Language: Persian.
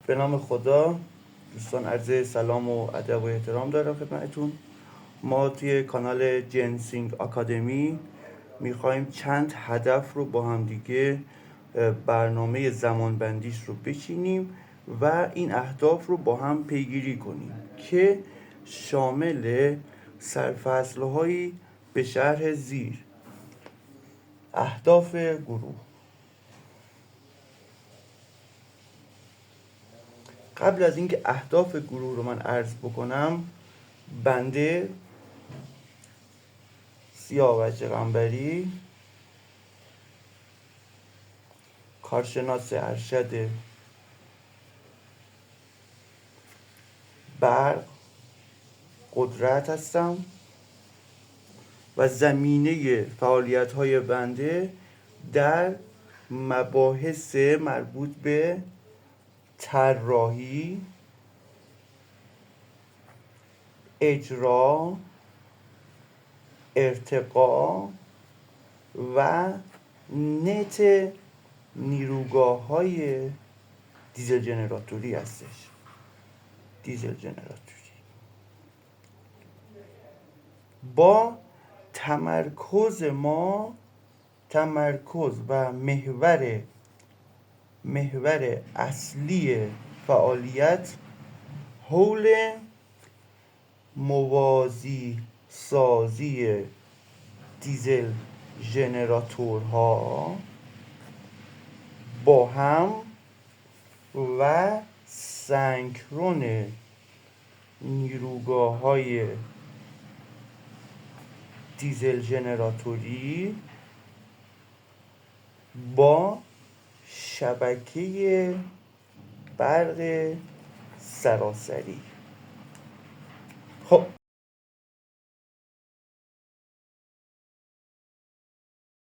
به نام خدا. دوستان عرض سلام و ادب و احترام دارم خدمتتون. ما توی کانال جنسینگ آکادمی میخوایم چند هدف رو با هم دیگه برنامه زمانبندیش رو بچینیم و این اهداف رو با هم پیگیری کنیم که شامل سرفصل‌هایی به شرح زیر. اهداف گروه. قبل از اینکه اهداف گروه رو من عرض بکنم، بنده سیاوش قنبری، کارشناس ارشد برق قدرت هستم و زمینه فعالیت‌های بنده در مباحث مربوط به طراحی، اجرا، ارتقا و نت نیروگاه‌های دیزل جنراتوری هستش. دیزل جنراتوری با تمرکز و محور اصلی فعالیت حول موازی سازی دیزل ژنراتورها با هم و سنکرون نیروگاه‌های دیزل ژنراتوری با شبکه برق سراسری. خب